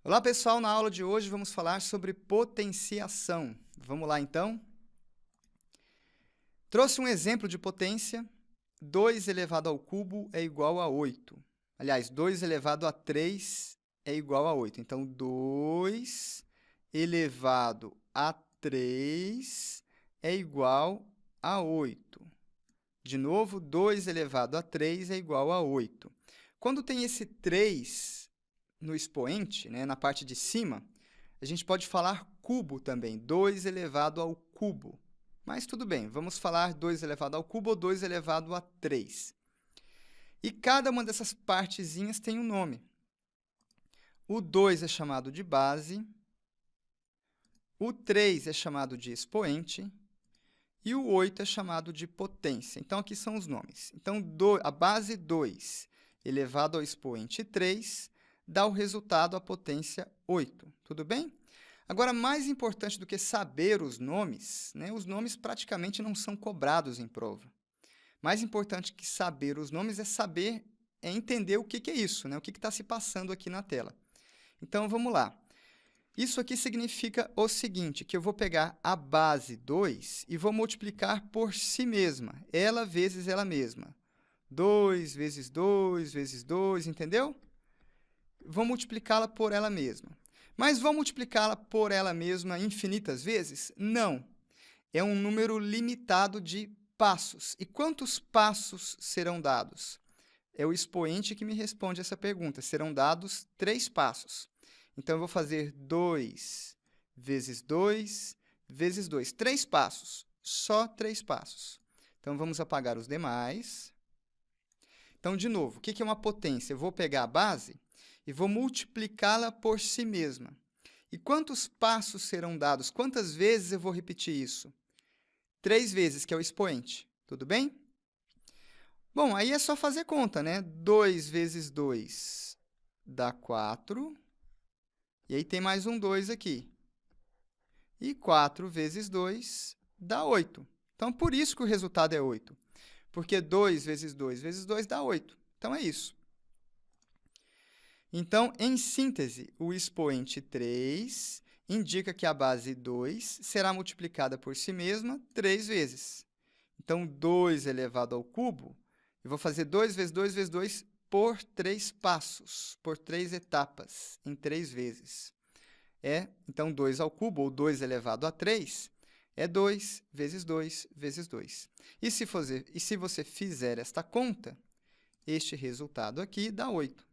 Olá, pessoal! Na aula de hoje vamos falar sobre potenciação. Vamos lá, então? Trouxe um exemplo de potência. 2 elevado ao cubo é igual a 8. Aliás, 2 elevado a 3 é igual a 8. Então, 2 elevado a 3 é igual a 8. De novo, 2 elevado a 3 é igual a 8. Quando tem esse 3 no expoente, né, na parte de cima, a gente pode falar cubo também, 2 elevado ao cubo. Mas tudo bem, vamos falar 2 elevado ao cubo ou 2 elevado a 3. E cada uma dessas partezinhas tem um nome. O 2 é chamado de base, o 3 é chamado de expoente e o 8 é chamado de potência. Então, aqui são os nomes. Então, a base 2 elevado ao expoente 3 dá o resultado, a potência 8. Tudo bem? Agora, mais importante do que saber os nomes, né? Os nomes praticamente não são cobrados em prova. Mais importante que saber os nomes é entender o que é isso, né? O que está se passando aqui na tela. Então, vamos lá. Isso aqui significa o seguinte, que eu vou pegar a base 2 e vou multiplicar por si mesma, ela vezes ela mesma. 2 vezes 2 vezes 2, entendeu? Vou multiplicá-la por ela mesma. Mas vou multiplicá-la por ela mesma infinitas vezes? Não. É um número limitado de passos. E quantos passos serão dados? É o expoente que me responde essa pergunta. Serão dados 3 passos. Então, eu vou fazer 2 vezes 2 vezes 2. 3 passos. Só 3 passos. Então, vamos apagar os demais. Então, de novo, o que é uma potência? Eu vou pegar a base e vou multiplicá-la por si mesma. E quantos passos serão dados? Quantas vezes eu vou repetir isso? 3 vezes, que é o expoente. Tudo bem? Bom, aí é só fazer conta, né? 2 vezes 2 dá 4. E aí tem mais um 2 aqui. E 4 vezes 2 dá 8. Então, por isso que o resultado é 8. Porque 2 vezes 2 vezes 2 dá 8. Então, é isso. Então, em síntese, o expoente 3 indica que a base 2 será multiplicada por si mesma 3 vezes. Então, 2 elevado ao cubo, eu vou fazer 2 vezes 2 vezes 2 por 3 passos, por 3 etapas, em 3 vezes. Então, 2 ao cubo, ou 2 elevado a 3, é 2 vezes 2 vezes 2. E se você fizer esta conta, este resultado aqui dá 8.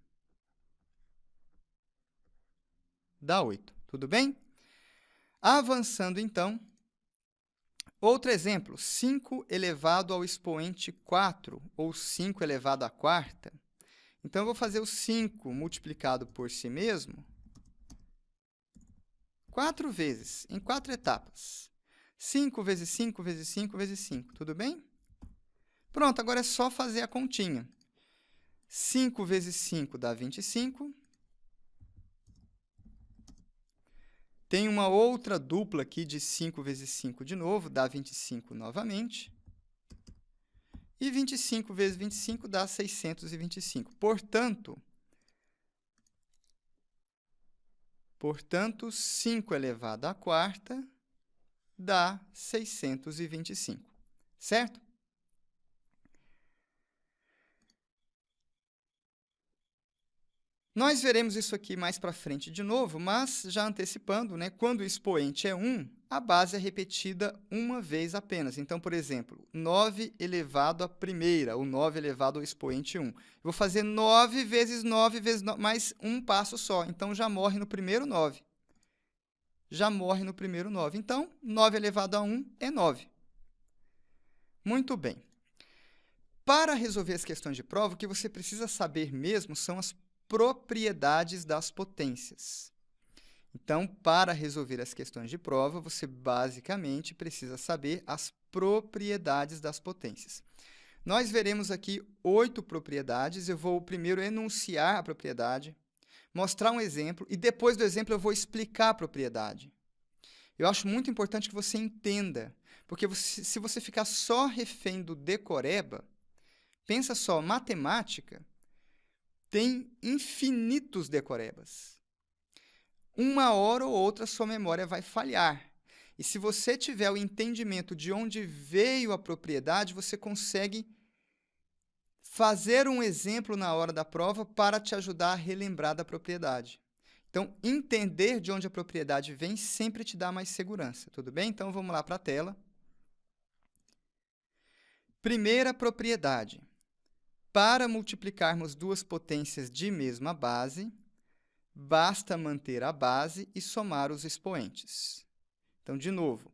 Dá 8. Tudo bem? Avançando, então, outro exemplo, 5 elevado ao expoente 4, ou 5 elevado à quarta. Então, eu vou fazer o 5 multiplicado por si mesmo 4 vezes, em 4 etapas. 5 vezes 5 vezes 5 vezes 5. Tudo bem? Pronto, agora é só fazer a continha. 5 vezes 5 dá 25. Tem uma outra dupla aqui de 5 vezes 5 de novo, dá 25 novamente. E 25 vezes 25 dá 625. Portanto, 5 elevado à quarta dá 625, certo? Nós veremos isso aqui mais para frente de novo, mas já antecipando, né, quando o expoente é 1, a base é repetida uma vez apenas. Então, por exemplo, 9 elevado à primeira, ou 9 elevado ao expoente 1. Eu vou fazer 9 vezes 9 vezes 9, mais um passo só. Então, já morre no primeiro 9. Já morre no primeiro 9. Então, 9 elevado a 1 é 9. Muito bem. Para resolver as questões de prova, o que você precisa saber mesmo são as propriedades das potências. Então, para resolver as questões de prova, você basicamente precisa saber as propriedades das potências. Nós veremos aqui 8 propriedades. Eu vou primeiro enunciar a propriedade, mostrar um exemplo, e depois do exemplo eu vou explicar a propriedade. Eu acho muito importante que você entenda, porque se você ficar só refém do decoreba, pensa só, matemática tem infinitos decorebas. Uma hora ou outra sua memória vai falhar. E se você tiver o entendimento de onde veio a propriedade, você consegue fazer um exemplo na hora da prova para te ajudar a relembrar da propriedade. Então, entender de onde a propriedade vem sempre te dá mais segurança, tudo bem? Então, vamos lá para a tela. Primeira propriedade. Para multiplicarmos duas potências de mesma base, basta manter a base e somar os expoentes. Então, de novo,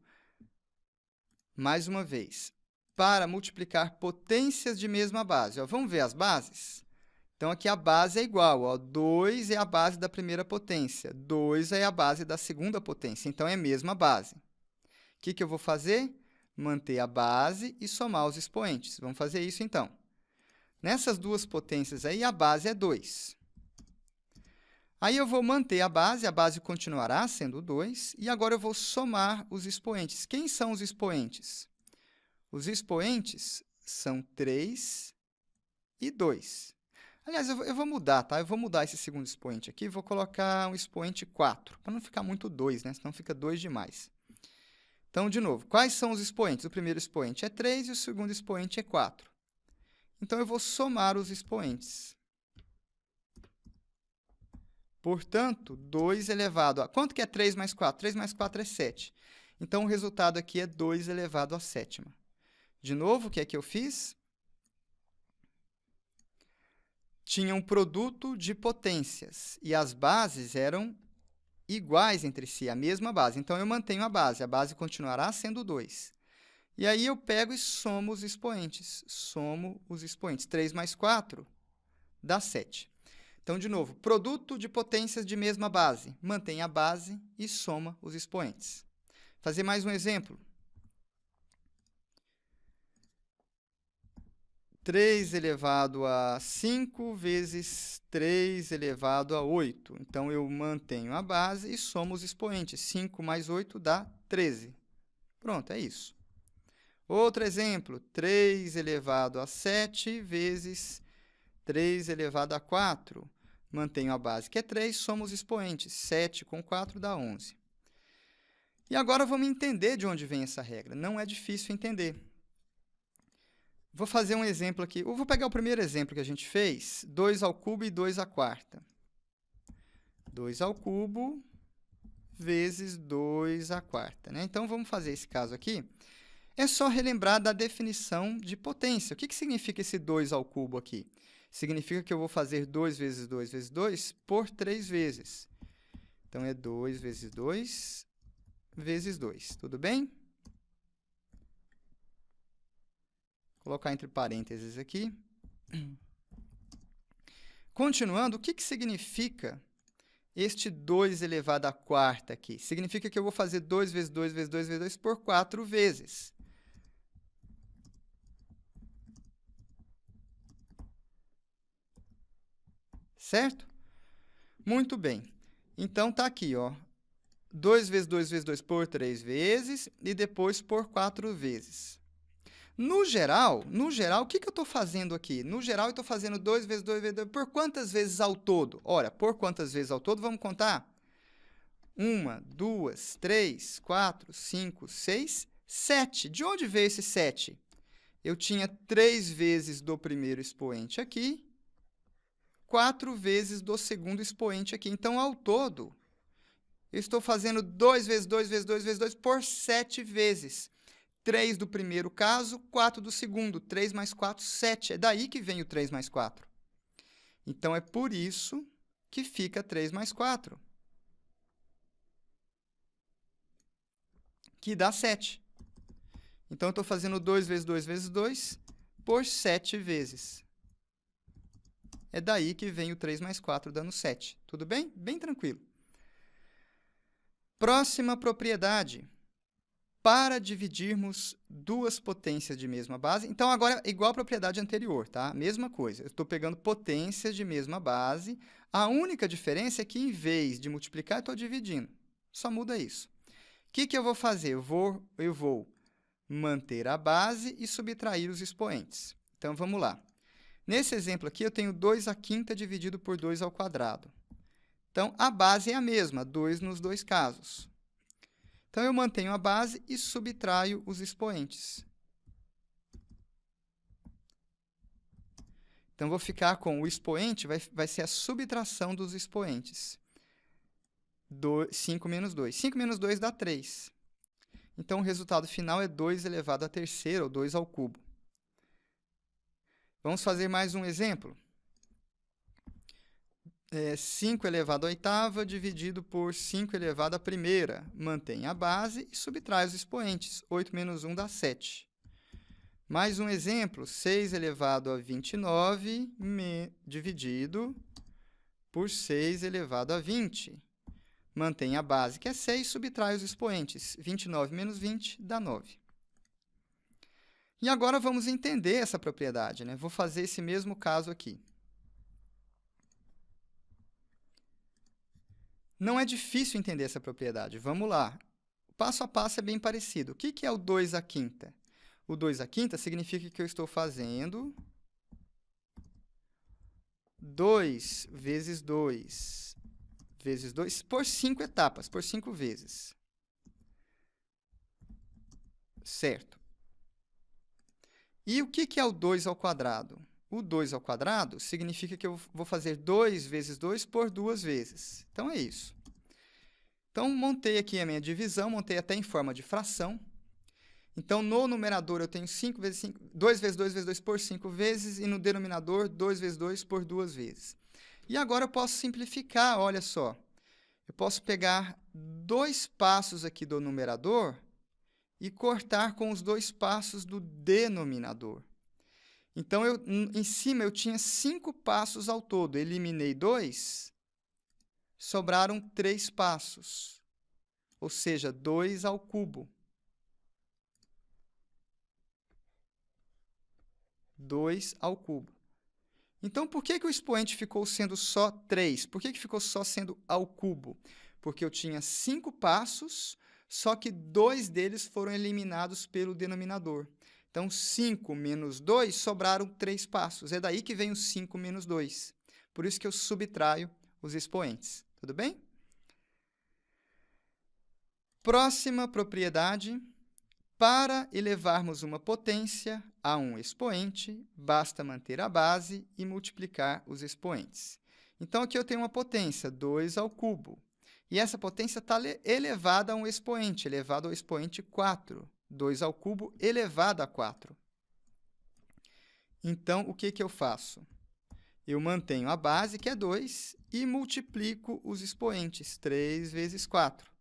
mais uma vez, para multiplicar potências de mesma base. Ó, vamos ver as bases? Então, aqui a base é igual. Ó, 2 é a base da primeira potência, 2 é a base da segunda potência. Então, é a mesma base. O que eu vou fazer? Manter a base e somar os expoentes. Vamos fazer isso, então. Nessas duas potências aí, a base é 2. Aí eu vou manter a base continuará sendo 2, e agora eu vou somar os expoentes. Quem são os expoentes? Os expoentes são 3 e 2. Aliás, eu vou mudar, tá? Eu vou mudar esse segundo expoente aqui, vou colocar um expoente 4, para não ficar muito 2, né? Senão fica 2 demais. Então, de novo, quais são os expoentes? O primeiro expoente é 3 e o segundo expoente é 4. Então, eu vou somar os expoentes. Portanto, 2 elevado a... Quanto que é 3 mais 4? 3 mais 4 é 7. Então, o resultado aqui é 2 elevado à sétima. De novo, o que é que eu fiz? Tinha um produto de potências, e as bases eram iguais entre si, a mesma base. Então, eu mantenho a base continuará sendo 2. E aí, eu pego e somo os expoentes. Somo os expoentes. 3 mais 4 dá 7. Então, de novo, produto de potências de mesma base. Mantém a base e soma os expoentes. Fazer mais um exemplo. 3 elevado a 5 vezes 3 elevado a 8. Então, eu mantenho a base e somo os expoentes. 5 mais 8 dá 13. Pronto, é isso. Outro exemplo, 3 elevado a 7 vezes 3 elevado a 4. Mantenho a base, que é 3, somo os expoentes. 7 com 4 dá 11. E agora vamos entender de onde vem essa regra. Não é difícil entender. Vou fazer um exemplo aqui. Eu vou pegar o primeiro exemplo que a gente fez, 2 ao cubo e 2 à quarta. 2 ao cubo vezes 2 à quarta, né? Então, vamos fazer esse caso aqui. É só relembrar da definição de potência. O que significa esse 2 ao cubo aqui? Significa que eu vou fazer 2 vezes 2 vezes 2 por 3 vezes. Então, é 2 vezes 2 vezes 2. Tudo bem? Vou colocar entre parênteses aqui. Continuando, o que significa este 2 elevado à quarta aqui? Significa que eu vou fazer 2 vezes 2 vezes 2 vezes 2 por 4 vezes. Certo? Muito bem. Então, está aqui, ó, 2 vezes 2 vezes 2 por 3 vezes e depois por 4 vezes. No geral, o que eu estou fazendo aqui? No geral, eu estou fazendo 2 vezes 2 vezes 2 por quantas vezes ao todo? Ora, por quantas vezes ao todo? Vamos contar? 1, 2, 3, 4, 5, 6, 7. De onde veio esse 7? Eu tinha 3 vezes do primeiro expoente aqui, 4 vezes do segundo expoente aqui. Então, ao todo, eu estou fazendo 2 vezes 2 vezes 2 vezes 2 por 7 vezes. 3 do primeiro caso, 4 do segundo. 3 mais 4, 7. É daí que vem o 3 mais 4. Então, é por isso que fica 3 mais 4. Que dá 7. Então, eu estou fazendo 2 vezes 2 vezes 2 por 7 vezes. É daí que vem o 3 mais 4, dando 7. Tudo bem? Bem tranquilo. Próxima propriedade. Para dividirmos duas potências de mesma base. Então, agora, igual a propriedade anterior, tá? Mesma coisa. Eu estou pegando potências de mesma base. A única diferença é que, em vez de multiplicar, eu estou dividindo. Só muda isso. que eu vou fazer? Eu vou manter a base e subtrair os expoentes. Então, vamos lá. Nesse exemplo aqui, eu tenho 2/5 dividido por 2². Então, a base é a mesma, 2 nos dois casos. Então, eu mantenho a base e subtraio os expoentes. Então, vou ficar com o expoente, vai ser a subtração dos expoentes. 5 menos 2. 5 menos 2 dá 3. Então, o resultado final é 2 elevado à terceira, ou 2 ao cubo. Vamos fazer mais um exemplo. 5 elevado à oitava dividido por 5 elevado à primeira. Mantém a base e subtrai os expoentes. 8 menos 1 dá 7. Mais um exemplo. 6 elevado a 29 dividido por 6 elevado a 20. Mantém a base, que é 6, subtrai os expoentes. 29 menos 20 dá 9. E agora vamos entender essa propriedade, né? Vou fazer esse mesmo caso aqui. Não é difícil entender essa propriedade. Vamos lá. O passo a passo é bem parecido. O que é o 2/5? O 2/5 significa que eu estou fazendo 2 vezes 2 vezes 2 por 5 etapas, por 5 vezes. Certo. E o que é o 2²? O 2² significa que eu vou fazer 2 vezes 2 por 2 vezes. Então, é isso. Então, montei aqui a minha divisão, montei até em forma de fração. Então, no numerador, eu tenho 5 vezes 5, 2 vezes 2 vezes 2 por 5 vezes, e no denominador, 2 vezes 2 por 2 vezes. E agora eu posso simplificar, olha só. Eu posso pegar 2 passos aqui do numerador e cortar com os 2 passos do denominador. Então, em cima eu tinha 5 passos ao todo. Eliminei 2, sobraram 3 passos. Ou seja, 2 ao cubo. 2 ao cubo. Então, por que o expoente ficou sendo só 3? Por que ficou só sendo ao cubo? Porque eu tinha 5 passos, só que 2 deles foram eliminados pelo denominador. Então, 5 menos 2 sobraram 3 passos. É daí que vem o 5 menos 2. Por isso que eu subtraio os expoentes. Tudo bem? Próxima propriedade. Para elevarmos uma potência a um expoente, basta manter a base e multiplicar os expoentes. Então, aqui eu tenho uma potência, 2 ao cubo. E essa potência está elevada a um expoente, elevado ao expoente 4. 2 ao cubo elevado a 4. Então, o que eu faço? Eu mantenho a base, que é 2, e multiplico os expoentes, 3 vezes 4.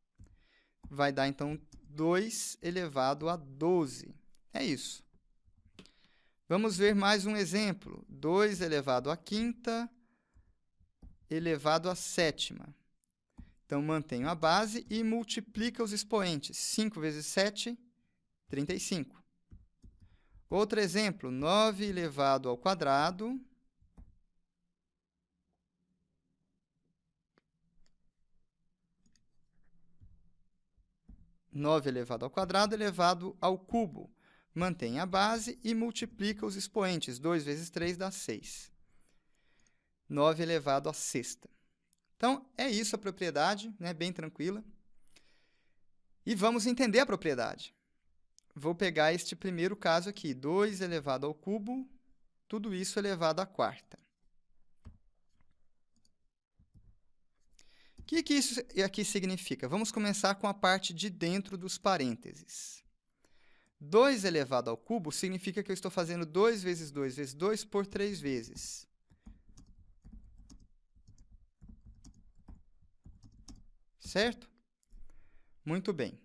Vai dar, então, 2 elevado a 12. É isso. Vamos ver mais um exemplo. 2 elevado à quinta elevado à sétima. Então, mantenho a base e multiplico os expoentes. 5 vezes 7, 35. Outro exemplo, 9 elevado ao quadrado. Elevado ao cubo. Mantém a base e multiplica os expoentes. 2 vezes 3 dá 6. 9 elevado à sexta. Então, é isso a propriedade, né? Bem tranquila. E vamos entender a propriedade. Vou pegar este primeiro caso aqui. 2 elevado ao cubo, tudo isso elevado à quarta. O que isso aqui significa? Vamos começar com a parte de dentro dos parênteses. 2 elevado ao cubo significa que eu estou fazendo 2 vezes 2 vezes 2 por 3 vezes. Certo? Muito bem.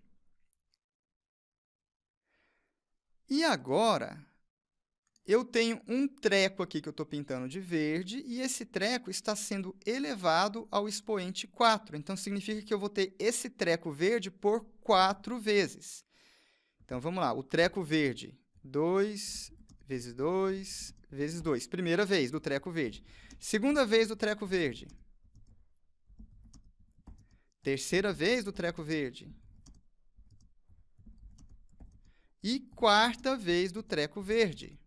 E agora, eu tenho um treco aqui que eu estou pintando de verde, e esse treco está sendo elevado ao expoente 4. Então, significa que eu vou ter esse treco verde por 4 vezes. Então, vamos lá. O treco verde, 2 vezes 2 vezes 2. Primeira vez do treco verde. Segunda vez do treco verde. Terceira vez do treco verde. e quarta vez do treco verde.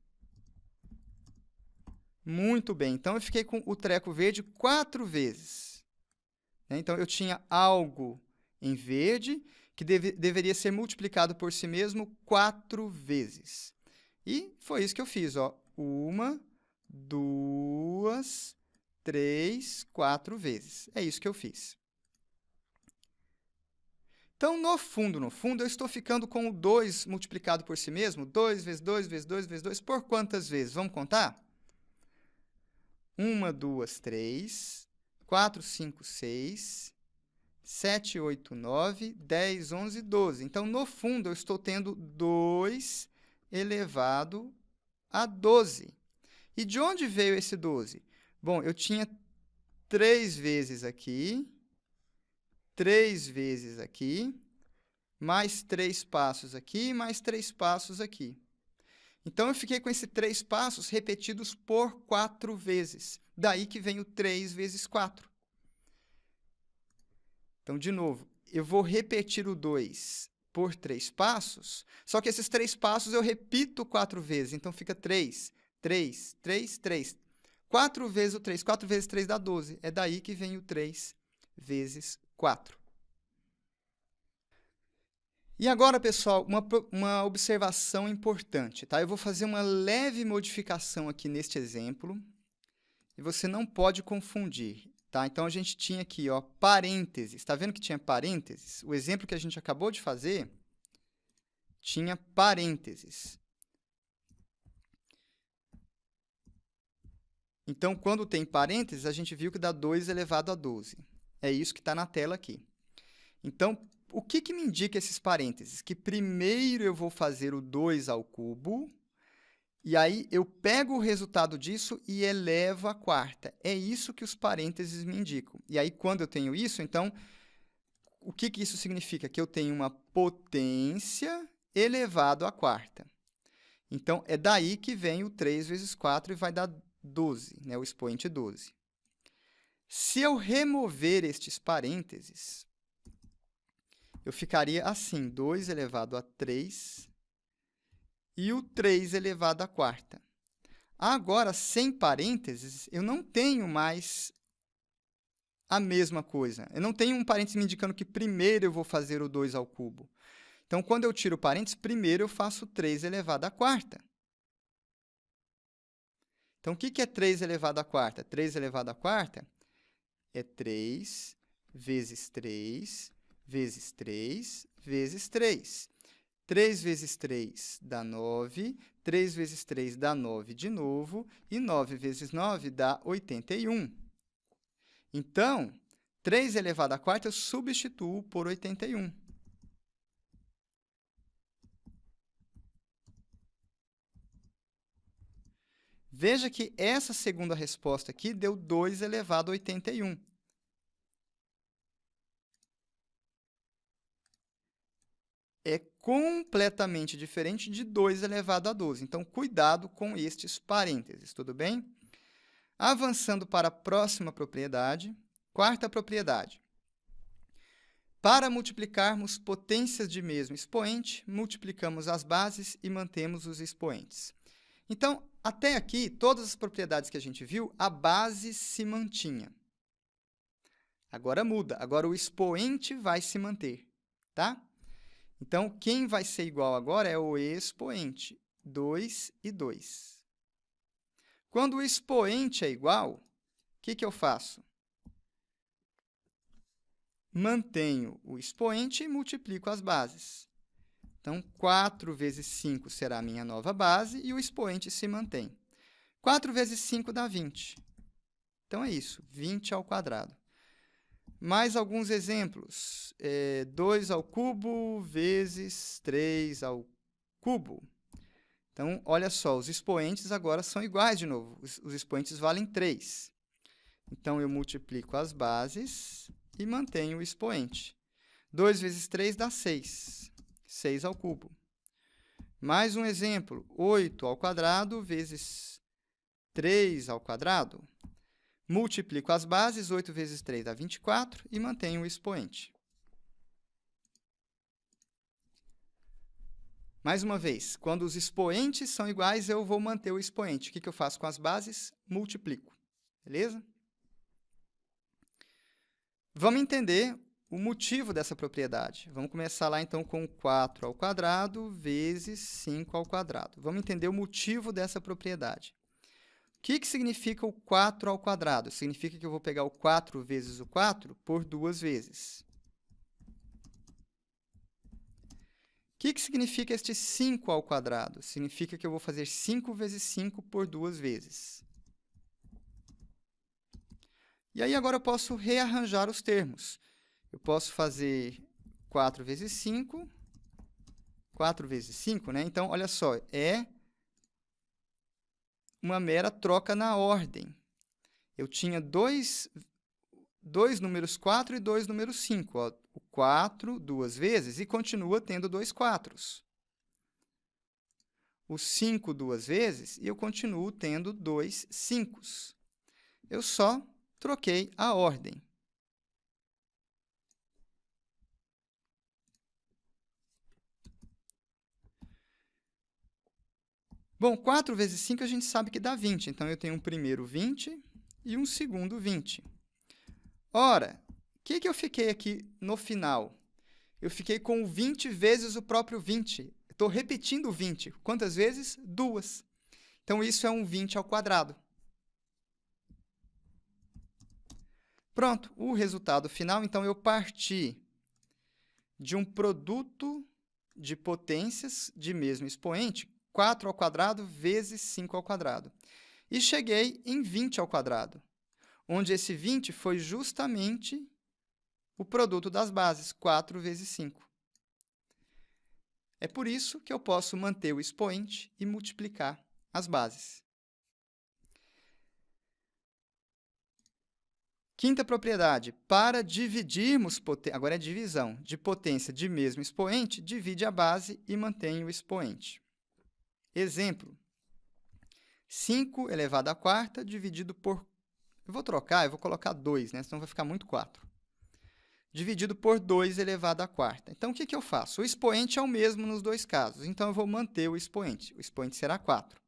Muito bem, então eu fiquei com o treco verde 4 vezes. Então, eu tinha algo em verde que deveria ser multiplicado por si mesmo 4 vezes. E foi isso que eu fiz. Ó. 1, 2, 3, 4 vezes. É isso que eu fiz. Então, no fundo, eu estou ficando com o 2 multiplicado por si mesmo. 2 vezes 2 vezes 2 vezes 2. Por quantas vezes? Vamos contar? 1, 2, 3, 4, 5, 6, 7, 8, 9, 10, 11, 12. Então, no fundo, eu estou tendo 2 elevado a 12. E de onde veio esse 12? Bom, eu tinha 3 vezes aqui, 3 vezes aqui, mais 3 passos aqui, mais 3 passos aqui. Então, eu fiquei com esses 3 passos repetidos por 4 vezes. Daí que vem o 3 vezes 4. Então, de novo, eu vou repetir o 2 por 3 passos, só que esses 3 passos eu repito 4 vezes. Então, fica 3, 3, 3, 3. 4 vezes o 3. 4 vezes 3 dá 12. É daí que vem o 3 vezes 4. E agora, pessoal, uma observação importante, tá? Eu vou fazer uma leve modificação aqui neste exemplo, e você não pode confundir, tá? Então, a gente tinha aqui, ó, parênteses. Está vendo que tinha parênteses? O exemplo que a gente acabou de fazer tinha parênteses. Então, quando tem parênteses, a gente viu que dá 2 elevado a 12. É isso que está na tela aqui. Então, o que me indica esses parênteses? Que primeiro eu vou fazer o 2 ao cubo, e aí eu pego o resultado disso e elevo a quarta. É isso que os parênteses me indicam. E aí, quando eu tenho isso, então, o que isso significa? Que eu tenho uma potência elevado à quarta. Então, é daí que vem o 3 vezes 4 e vai dar 12, né? O expoente 12. Se eu remover estes parênteses, eu ficaria assim, 2 elevado a 3 e o 3 elevado à quarta. Agora, sem parênteses, eu não tenho mais a mesma coisa. Eu não tenho um parênteses me indicando que primeiro eu vou fazer o 2 ao cubo. Então, quando eu tiro o parênteses, primeiro eu faço 3 elevado à quarta. Então, o que é 3 elevado à quarta? 3 elevado à quarta é 3 vezes 3 vezes 3 vezes 3. 3 vezes 3 dá 9, 3 vezes 3 dá 9 de novo, e 9 vezes 9 dá 81. Então, 3 elevado à quarta eu substituo por 81. Veja que essa segunda resposta aqui deu 2 elevado a 81. É completamente diferente de 2 elevado a 12. Então, cuidado com estes parênteses, tudo bem? Avançando para a próxima propriedade, quarta propriedade. Para multiplicarmos potências de mesmo expoente, multiplicamos as bases e mantemos os expoentes. Então, até aqui, todas as propriedades que a gente viu, a base se mantinha. Agora muda, agora o expoente vai se manter, tá? Então, quem vai ser igual agora é o expoente, 2 e 2. Quando o expoente é igual, o que eu faço? Mantenho o expoente e multiplico as bases. Então, 4 vezes 5 será a minha nova base e o expoente se mantém. 4 vezes 5 dá 20. Então, é isso, 20 ao quadrado. Mais alguns exemplos. 2 ao cubo vezes 3 ao cubo. Então, olha só, os expoentes agora são iguais de novo. Os expoentes valem 3. Então, eu multiplico as bases e mantenho o expoente. 2 vezes 3 dá 6. 6 ao cubo. Mais um exemplo. 8 ao quadrado vezes 3 ao quadrado. Multiplico as bases, 8 vezes 3 dá 24, e mantenho o expoente. Mais uma vez, quando os expoentes são iguais, eu vou manter o expoente. O que eu faço com as bases? Multiplico. Beleza? Vamos entender o motivo dessa propriedade. Vamos começar lá, então, com 4 ao quadrado vezes 5 ao quadrado. Vamos entender o motivo dessa propriedade. O que significa o 4 ao quadrado? Significa que eu vou pegar o 4 vezes o 4 por 2 vezes. O que significa este 5 ao quadrado? Significa que eu vou fazer 5 vezes 5 por 2 vezes. E aí, agora eu posso rearranjar os termos. Eu posso fazer 4 vezes 5, 4 vezes 5, né? Então, olha só, é uma mera troca na ordem. Eu tinha dois números 4 e dois números 5. Ó. O 4 duas vezes e continua tendo 2 4s. O 5 duas vezes e eu continuo tendo 2 5s. Eu só troquei a ordem. Bom, 4 vezes 5 a gente sabe que dá 20. Então, eu tenho um primeiro 20 e um segundo 20. Ora, o que eu fiquei aqui no final? Eu fiquei com 20 vezes o próprio 20. Estou repetindo o 20. Quantas vezes? 2. Então, isso é um 20 ao quadrado. Pronto, o resultado final, então, eu parti de um produto de potências de mesmo expoente, 4 ao quadrado vezes 5 ao quadrado. E cheguei em 20 ao quadrado, onde esse 20 foi justamente o produto das bases, 4 vezes 5. É por isso que eu posso manter o expoente e multiplicar as bases. Quinta propriedade, para dividirmos, agora é divisão, de potência de mesmo expoente, divide a base e mantém o expoente. Exemplo, 5 elevado à quarta dividido por... Eu vou trocar, eu vou colocar 2, né? Senão vai ficar muito 4. Dividido por 2 elevado à quarta. Então, o que eu faço? O expoente é o mesmo nos dois casos, então eu vou manter o expoente. O expoente será 4.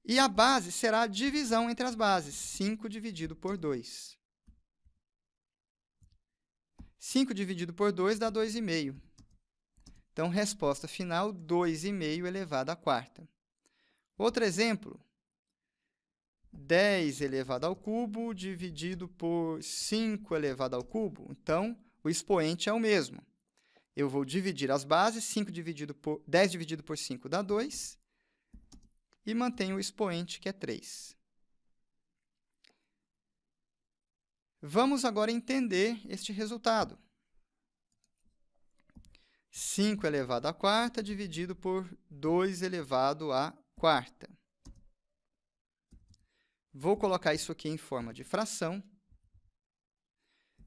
E a base será a divisão entre as bases, 5 dividido por 2. 5 dividido por 2 dá 2,5. Então, resposta final, 2,5 elevado à quarta. Outro exemplo, 10 elevado ao cubo dividido por 5 elevado ao cubo. Então, o expoente é o mesmo. Eu vou dividir as bases, 10 dividido por 5 dá 2, e mantenho o expoente, que é 3. Vamos agora entender este resultado. 5 elevado à quarta dividido por 2 elevado à quarta. Vou colocar isso aqui em forma de fração.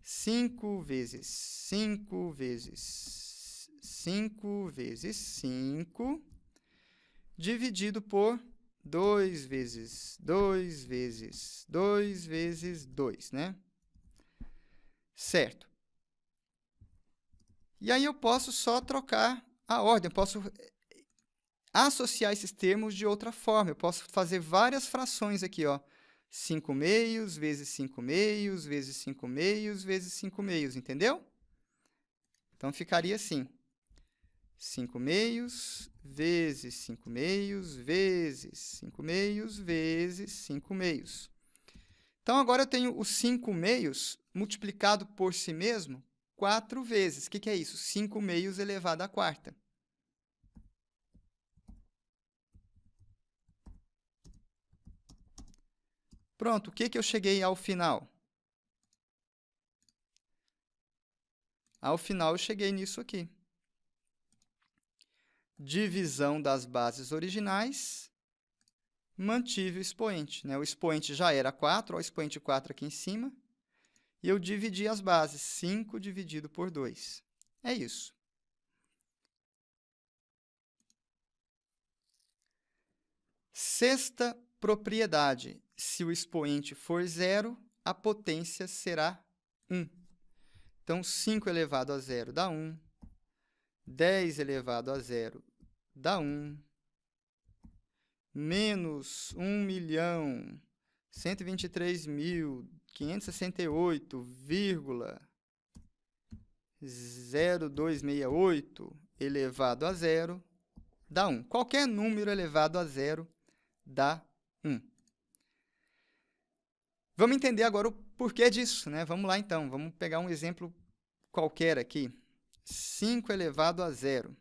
5 vezes 5 vezes 5 vezes 5, dividido por 2 vezes 2 vezes 2 vezes 2, né? Certo. E aí eu posso só trocar a ordem, eu posso associar esses termos de outra forma. Eu posso fazer várias frações aqui, ó. 5 meios vezes 5 meios vezes 5 meios vezes 5 meios, entendeu? Então, ficaria assim. 5 meios vezes 5 meios vezes 5 meios vezes 5 meios. Então, agora eu tenho os 5 meios multiplicado por si mesmo 4 vezes. O que é isso? 5 meios elevado à quarta. Pronto, o que eu cheguei ao final? Ao final, eu cheguei nisso aqui. Divisão das bases originais, mantive o expoente, né? O expoente já era 4, ó, o expoente 4 aqui em cima, e eu dividi as bases, 5 dividido por 2. É isso. Sexta propriedade, se o expoente for 0, a potência será 1. Então, 5 elevado a 0 dá 1, 10 elevado a 0 dá 1. Menos 1.123.528,0268 elevado a zero dá 1. Qualquer número elevado a zero dá 1. Vamos entender agora o porquê disso, né? Vamos lá, então. Vamos pegar um exemplo qualquer aqui. 5 elevado a zero.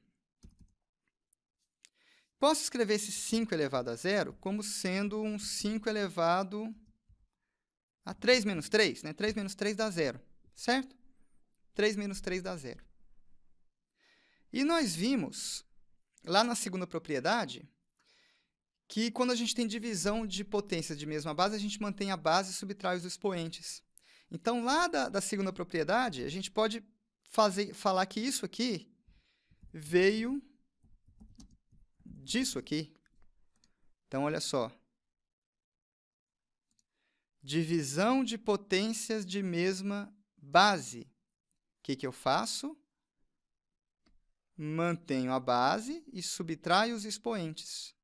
Posso escrever esse 5 elevado a zero como sendo um 5 elevado a 3 menos 3, né? 3 menos 3 dá zero, certo? 3 menos 3 dá zero. E nós vimos, lá na segunda propriedade, que quando a gente tem divisão de potências de mesma base, a gente mantém a base e subtrai os expoentes. Então, lá da segunda propriedade, a gente pode falar que isso aqui veio disso aqui. Então, olha só. Divisão de potências de mesma base. O que eu faço? Mantenho a base e subtraio os expoentes.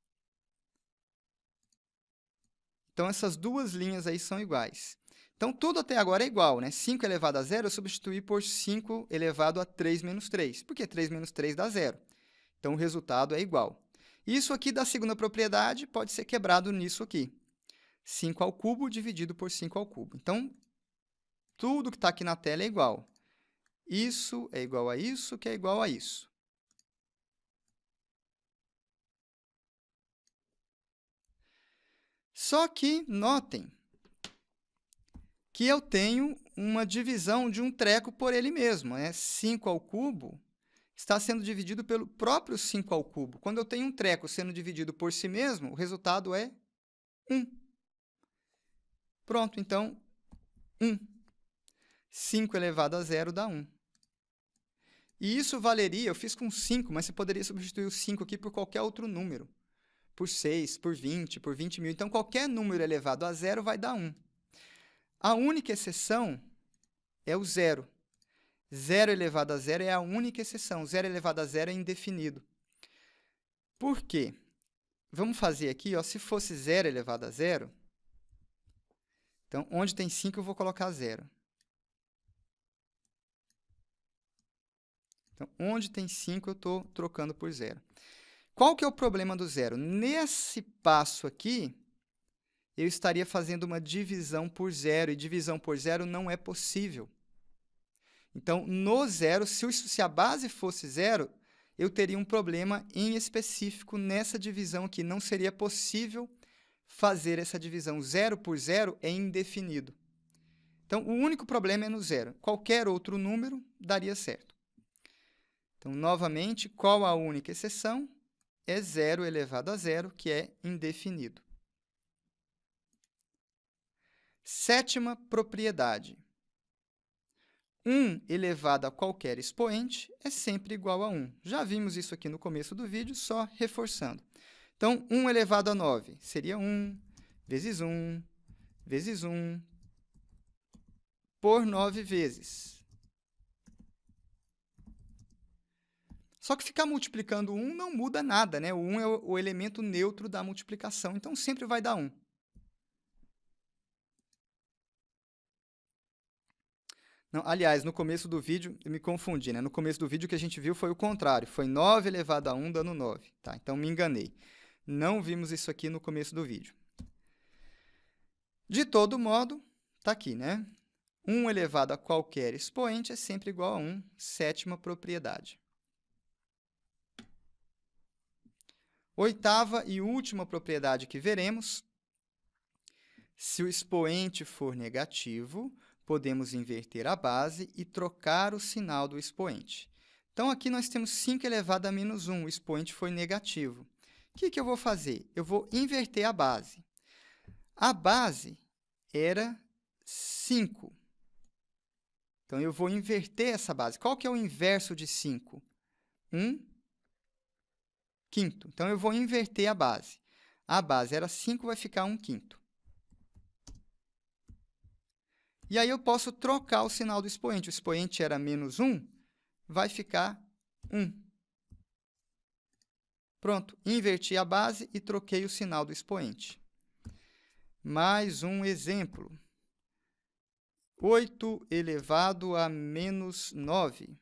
Então, essas duas linhas aí são iguais. Então, tudo até agora é igual, né? 5 elevado a zero eu substituí por 5 elevado a 3 menos 3, porque 3 menos 3 dá zero. Então, o resultado é igual. Isso aqui da segunda propriedade pode ser quebrado nisso aqui. 5 ao cubo dividido por 5 ao cubo. Então, tudo que está aqui na tela é igual. Isso é igual a isso, que é igual a isso. Só que, notem, que eu tenho uma divisão de um treco por ele mesmo. 5 ao cubo está sendo dividido pelo próprio 5 ao cubo. Quando eu tenho um treco sendo dividido por si mesmo, o resultado é 1. Pronto, então, 1. 5 elevado a zero dá 1. E isso valeria, eu fiz com 5, mas você poderia substituir o 5 aqui por qualquer outro número. Por 6, por 20, por 20 mil. Então, qualquer número elevado a zero vai dar 1. A única exceção é o zero. 0 elevado a zero é a única exceção. 0 elevado a zero é indefinido. Por quê? Vamos fazer aqui, ó, se fosse 0 elevado a zero, então, onde tem 5, eu vou colocar 0. Então, onde tem 5, eu estou trocando por 0. Qual que é o problema do zero? Nesse passo aqui, eu estaria fazendo uma divisão por zero, e divisão por zero não é possível. Então, no zero, se a base fosse zero, eu teria um problema em específico nessa divisão aqui. Não seria possível fazer essa divisão. 0 por 0 é indefinido. Então, o único problema é no zero. Qualquer outro número daria certo. Então, novamente, qual a única exceção? É 0 elevado a zero, que é indefinido. Sétima propriedade. 1 elevado a qualquer expoente é sempre igual a 1. Já vimos isso aqui no começo do vídeo, só reforçando. Então, 1 elevado a 9 seria 1 vezes 1 vezes 1 por 9 vezes. Só que ficar multiplicando 1 não muda nada, né? O 1 é o elemento neutro da multiplicação, então sempre vai dar 1. Não, aliás, no começo do vídeo, eu me confundi, né? No começo do vídeo, o que a gente viu foi o contrário. Foi 9 elevado a 1 dando 9. Tá? Então, me enganei. Não vimos isso aqui no começo do vídeo. De todo modo, está aqui, né? 1 elevado a qualquer expoente é sempre igual a 1, sétima propriedade. Oitava e última propriedade que veremos. Se o expoente for negativo, podemos inverter a base e trocar o sinal do expoente. Então, aqui nós temos 5 elevado a menos 1, o expoente foi negativo. O que eu vou fazer? Eu vou inverter a base. A base era 5. Então, eu vou inverter essa base. Qual que é o inverso de 5? 1 quinto. Então, eu vou inverter a base. A base era 5, vai ficar 1 quinto. E aí eu posso trocar o sinal do expoente. O expoente era menos 1, vai ficar 1. Pronto, inverti a base e troquei o sinal do expoente. Mais um exemplo. 8 elevado a menos 9.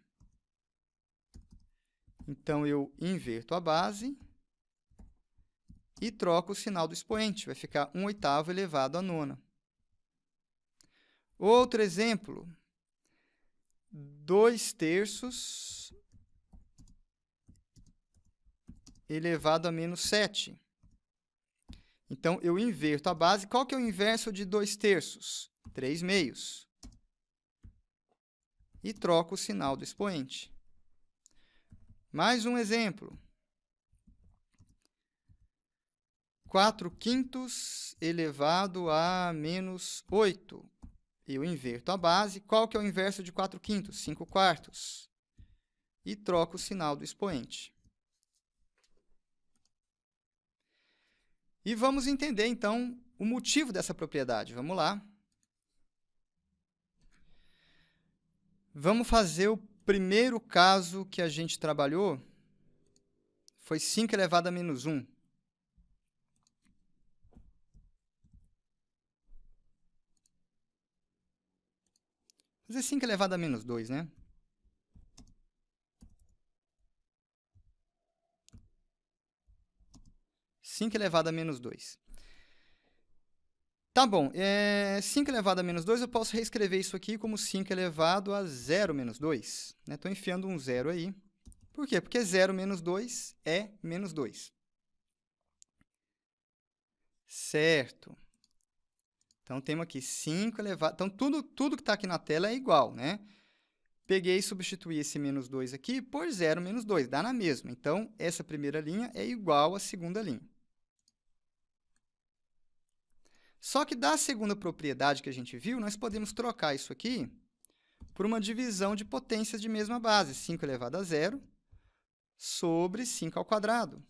Então, eu inverto a base e troco o sinal do expoente. Vai ficar 1/8 elevado a 9. Outro exemplo. 2/3 elevado a menos 7. Então, eu inverto a base. Qual que é o inverso de 2/3? 3/2. E troco o sinal do expoente. Mais um exemplo. 4/5 elevado a menos 8. Eu inverto a base. Qual que é o inverso de 4/5? 5/4. E troco o sinal do expoente. E vamos entender, então, o motivo dessa propriedade. Vamos lá. Vamos fazer o primeiro caso que a gente trabalhou. Foi 5 elevado a menos 1. Vou fazer 5 elevado a menos 2, né? Cinco elevado a menos 2. Tá bom, 5 elevado a menos 2, eu posso reescrever isso aqui como 5 elevado a 0 menos 2. Estou enfiando um 0 aí. Por quê? Porque 0 menos 2 é menos 2. Certo. Então, temos aqui 5 elevado... Então, tudo que está aqui na tela é igual, né? Peguei e substituí esse menos 2 aqui por 0 menos 2, dá na mesma. Então, essa primeira linha é igual à segunda linha. Só que da segunda propriedade que a gente viu, nós podemos trocar isso aqui por uma divisão de potências de mesma base, 5 elevado a 0 sobre 5 ao quadrado.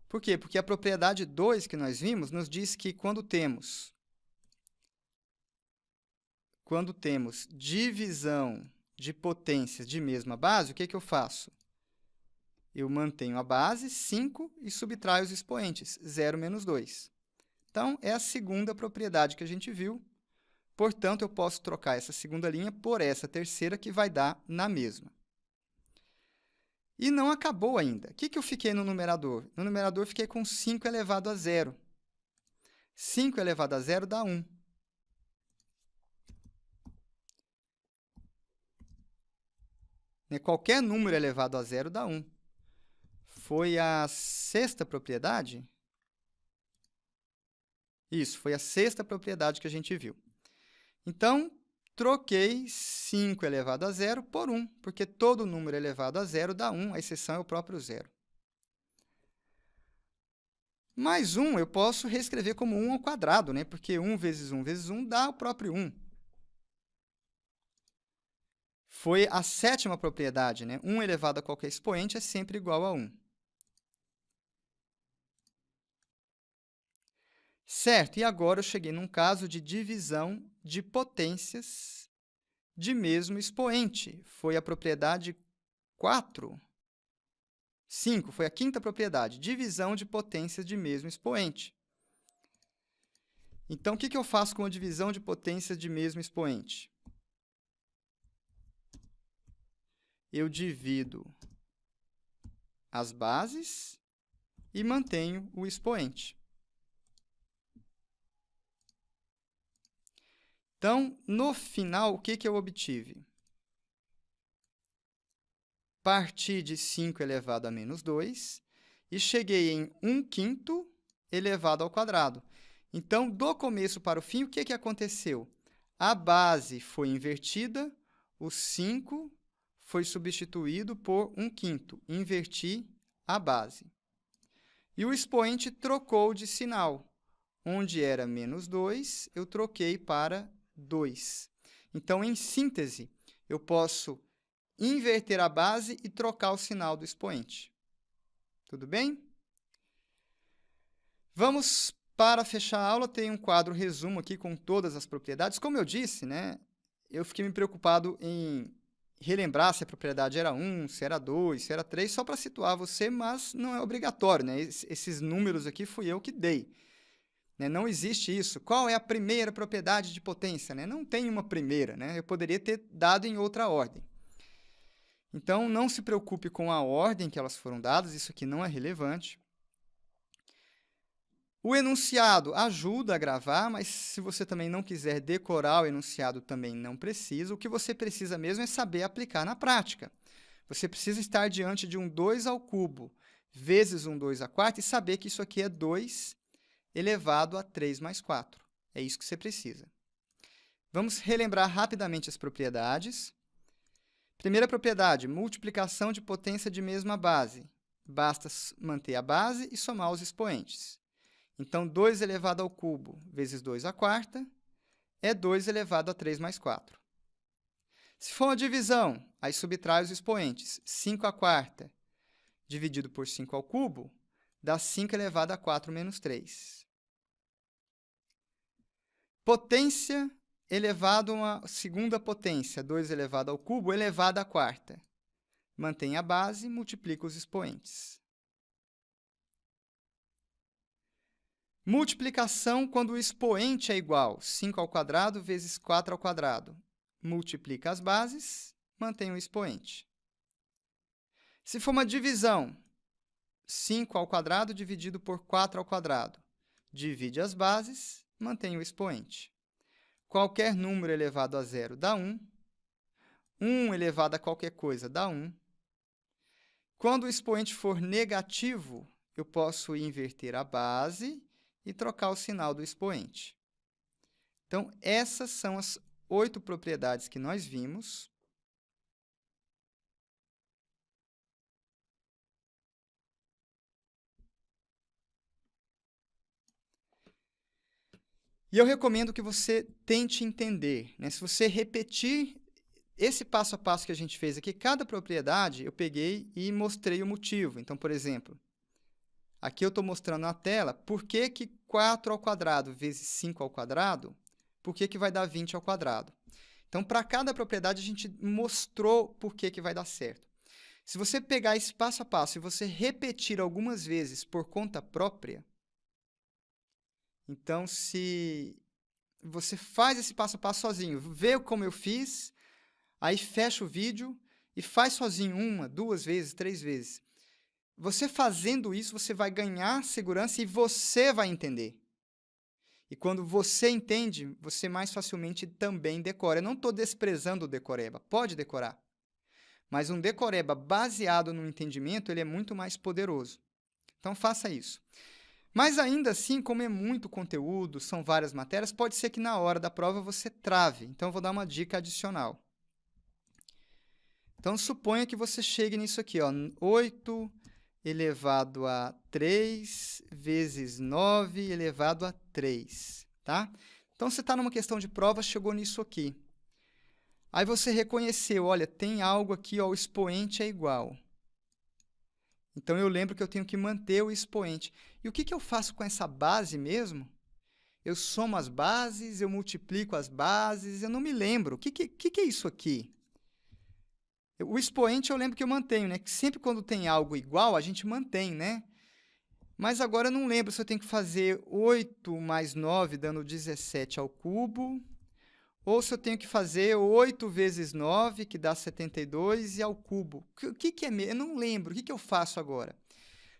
Por quê? Porque a propriedade 2 que nós vimos nos diz que quando temos divisão de potências de mesma base, o que eu faço? Eu mantenho a base, 5, e subtraio os expoentes, 0 menos 2. Então, é a segunda propriedade que a gente viu. Portanto, eu posso trocar essa segunda linha por essa terceira, que vai dar na mesma. E não acabou ainda. O que eu fiquei no numerador? No numerador, eu fiquei com 5 elevado a 0. 5 elevado a 0 dá 1. Qualquer número elevado a 0 dá 1. Foi a sexta propriedade? Isso, foi a sexta propriedade que a gente viu. Então, troquei 5 elevado a 0 por 1, porque todo número elevado a 0 dá 1, a exceção é o próprio zero. Mais 1 eu posso reescrever como 1 ao quadrado, né? Porque 1 vezes 1 vezes 1 dá o próprio 1. Foi a sétima propriedade, né? 1 elevado a qualquer expoente é sempre igual a 1. Certo, e agora eu cheguei num caso de divisão de potências de mesmo expoente. Foi a propriedade 4. 5, foi a quinta propriedade, divisão de potências de mesmo expoente. Então, o que eu faço com a divisão de potências de mesmo expoente? Eu divido as bases e mantenho o expoente. Então, no final, o que eu obtive? Parti de 5 elevado a menos 2 e cheguei em 1/5 elevado ao quadrado. Então, do começo para o fim, o que aconteceu? A base foi invertida, o 5 foi substituído por 1/5. Inverti a base. E o expoente trocou de sinal. Onde era menos 2, eu troquei para 2. Então, em síntese, eu posso inverter a base e trocar o sinal do expoente. Tudo bem? Vamos, para fechar a aula, tem um quadro resumo aqui com todas as propriedades. Como eu disse, né, eu fiquei me preocupado em relembrar se a propriedade era 1, se era 2, se era 3, só para situar você, mas não é obrigatório, né? Esses números aqui fui eu que dei. Né? Não existe isso. Qual é a primeira propriedade de potência? Né? Não tem uma primeira, né? Eu poderia ter dado em outra ordem. Então, não se preocupe com a ordem que elas foram dadas, isso aqui não é relevante. O enunciado ajuda a gravar, mas se você também não quiser decorar o enunciado, também não precisa. O que você precisa mesmo é saber aplicar na prática. Você precisa estar diante de um 2 ao cubo vezes um 2 à quarta e saber que isso aqui é 2 elevado a 3 mais 4. É isso que você precisa. Vamos relembrar rapidamente as propriedades. Primeira propriedade, multiplicação de potência de mesma base. Basta manter a base e somar os expoentes. Então, 2 elevado ao cubo vezes 2 à quarta é 2 elevado a 3 mais 4. Se for uma divisão, aí subtrai os expoentes. 5 à quarta dividido por 5 ao cubo dá 5 elevado a 4 menos 3. Potência elevado a uma segunda potência, 2 elevado ao cubo elevado à quarta. Mantém a base, multiplica os expoentes. Multiplicação quando o expoente é igual 5 ao quadrado vezes 4 ao quadrado. Multiplica as bases, mantém o expoente. Se for uma divisão, 5 ao quadrado dividido por 4 ao quadrado. Divide as bases, mantém o expoente. Qualquer número elevado a zero dá 1. 1 elevado a qualquer coisa dá 1. Quando o expoente for negativo, eu posso inverter a base e trocar o sinal do expoente. Então, essas são as 8 propriedades que nós vimos. E eu recomendo que você tente entender, né? Se você repetir esse passo a passo que a gente fez aqui, cada propriedade eu peguei e mostrei o motivo. Então, por exemplo, aqui eu estou mostrando na tela por que 4 ao quadrado vezes 5 ao quadrado, por que vai dar 20 ao quadrado. Então, para cada propriedade, a gente mostrou por que vai dar certo. Se você pegar esse passo a passo e você repetir algumas vezes por conta própria, então, se você faz esse passo a passo sozinho, vê como eu fiz, aí fecha o vídeo e faz sozinho 1, 2 vezes, 3 vezes. Você fazendo isso, você vai ganhar segurança e você vai entender. E quando você entende, você mais facilmente também decora. Eu não estou desprezando o decoreba, pode decorar. Mas um decoreba baseado no entendimento, ele é muito mais poderoso. Então, faça isso. Mas ainda assim, como é muito conteúdo, são várias matérias, pode ser que na hora da prova você trave. Então, eu vou dar uma dica adicional. Então, suponha que você chegue nisso aqui, ó, 8 elevado a 3 vezes 9 elevado a 3, tá? Então, você está numa questão de prova, chegou nisso aqui. Aí você reconheceu, olha, tem algo aqui, ó, o expoente é igual. Então, eu lembro que eu tenho que manter o expoente. E o que eu faço com essa base mesmo? Eu somo as bases, eu multiplico as bases, eu não me lembro. O que é isso aqui? O expoente eu lembro que eu mantenho, né? Que sempre quando tem algo igual, a gente mantém, né? Mas agora eu não lembro se eu tenho que fazer 8 mais 9, dando 17 ao cubo, ou se eu tenho que fazer 8 vezes 9, que dá 72, e ao cubo. O que é? Eu não lembro. O que eu faço agora?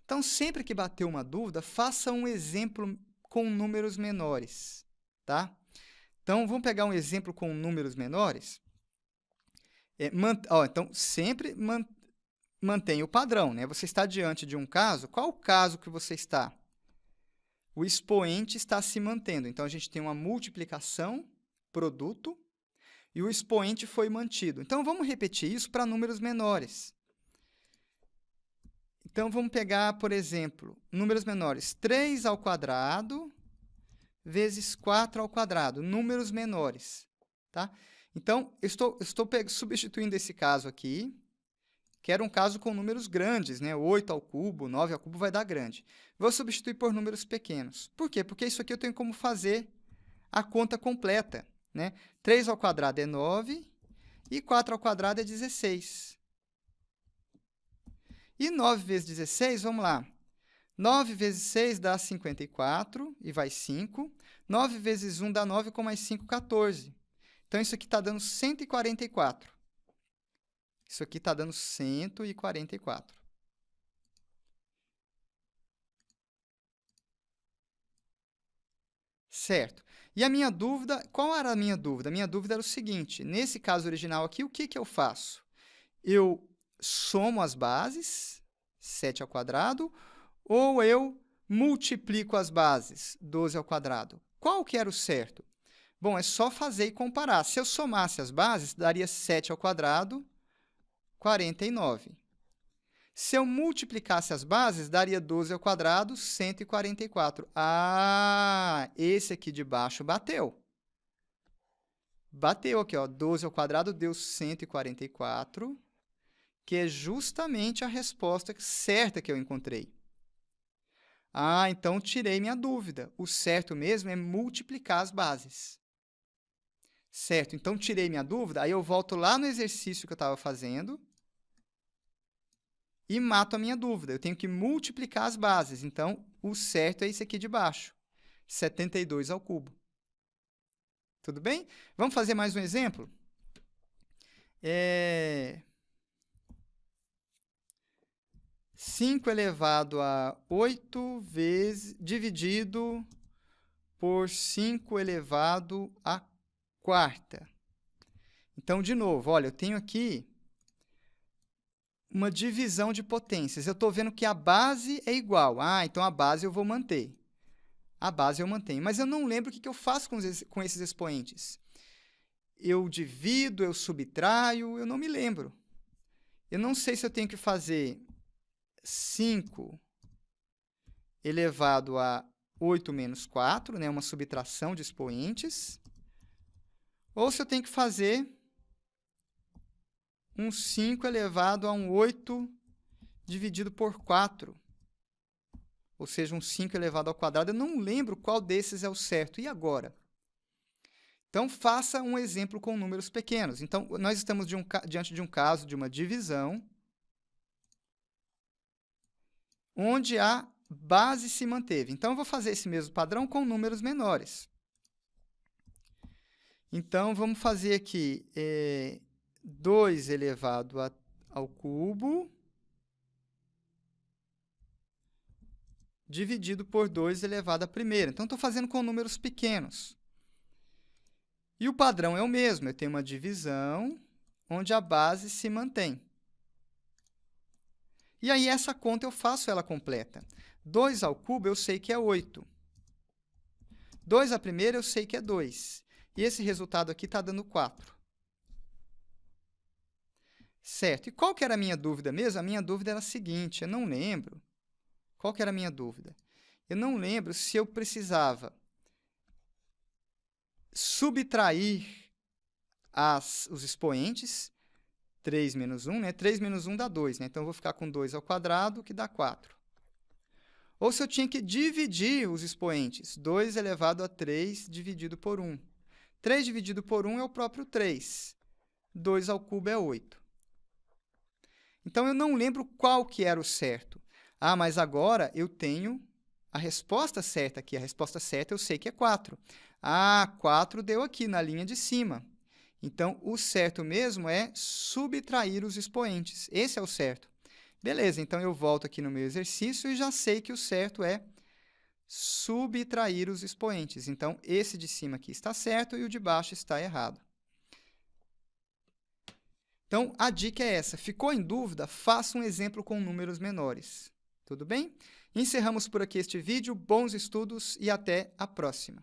Então, sempre que bater uma dúvida, faça um exemplo com números menores, tá? Então, vamos pegar um exemplo com números menores? Então, sempre mantenha o padrão, né? Você está diante de um caso. Qual o caso que você está? O expoente está se mantendo. Então, a gente tem uma multiplicação, produto, e o expoente foi mantido. Então, vamos repetir isso para números menores. Então, vamos pegar, por exemplo, números menores. 3 ao quadrado vezes 4 ao quadrado. Números menores, tá? Então, eu estou substituindo esse caso aqui, que era um caso com números grandes, né? 8 ao cubo, 9 ao cubo vai dar grande. Vou substituir por números pequenos. Por quê? Porque isso aqui eu tenho como fazer a conta completa, né? 3 ao quadrado é 9, E 4 ao quadrado é 16. E 9 vezes 16, vamos lá. 9 vezes 6 dá 54, e vai 5. 9 vezes 1 dá 9, com mais 5, 14. Então, isso aqui está dando 144. Isso aqui está dando 144. Certo. E a minha dúvida, qual era a minha dúvida? A minha dúvida era o seguinte, nesse caso original aqui, o que eu faço? Eu somo as bases, 7 ao quadrado, ou eu multiplico as bases, 12 ao quadrado? Qual que era o certo? Bom, é só fazer e comparar. Se eu somasse as bases, daria 7 ao quadrado, 49. Se eu multiplicasse as bases, daria 12 ao quadrado, 144. Ah, esse aqui de baixo bateu. Bateu aqui, ó, 12 ao quadrado deu 144, que é justamente a resposta certa que eu encontrei. Ah, então tirei minha dúvida. O certo mesmo é multiplicar as bases. Certo, então tirei minha dúvida, aí eu volto lá no exercício que eu estava fazendo e mato a minha dúvida. Eu tenho que multiplicar as bases. Então, o certo é esse aqui de baixo, 72 ao cubo. Tudo bem? Vamos fazer mais um exemplo? 5 elevado a 8 dividido por 5 elevado a quarta. Então, de novo, olha, eu tenho aqui uma divisão de potências. Eu estou vendo que a base é igual. Ah, então a base eu vou manter. A base eu mantenho. Mas eu não lembro o que eu faço com esses expoentes. Eu divido, eu subtraio, eu não me lembro. Eu não sei se eu tenho que fazer 5 elevado a 8 menos 4, né, uma subtração de expoentes, ou se eu tenho que fazer um 5 elevado a um 8 dividido por 4, ou seja, um 5 elevado ao quadrado. Eu não lembro qual desses é o certo. E agora? Então, faça um exemplo com números pequenos. Então, nós estamos diante de um caso de uma divisão onde a base se manteve. Então, eu vou fazer esse mesmo padrão com números menores. Então, vamos fazer aqui 2 elevado ao cubo dividido por 2 elevado à primeira. Então, estou fazendo com números pequenos. E o padrão é o mesmo. Eu tenho uma divisão onde a base se mantém. E aí, essa conta eu faço ela completa. 2 ao cubo eu sei que é 8. 2 à primeira eu sei que é 2. E esse resultado aqui está dando 4. Certo. E qual que era a minha dúvida mesmo? A minha dúvida era a seguinte, eu não lembro. Qual que era a minha dúvida? Eu não lembro se eu precisava subtrair os expoentes, 3 menos 1, né? 3 menos 1 dá 2, né? Então, eu vou ficar com 2 ao quadrado, que dá 4. Ou se eu tinha que dividir os expoentes, 2 elevado a 3 dividido por 1. 3 dividido por 1 é o próprio 3. 2 ao cubo é 8. Então, eu não lembro qual que era o certo. Ah, mas agora eu tenho a resposta certa aqui. A resposta certa eu sei que é 4. Ah, 4 deu aqui na linha de cima. Então, o certo mesmo é subtrair os expoentes. Esse é o certo. Beleza, então eu volto aqui no meu exercício e já sei que o certo é subtrair os expoentes. Então, esse de cima aqui está certo e o de baixo está errado. Então, a dica é essa. Ficou em dúvida? Faça um exemplo com números menores. Tudo bem? Encerramos por aqui este vídeo. Bons estudos e até a próxima.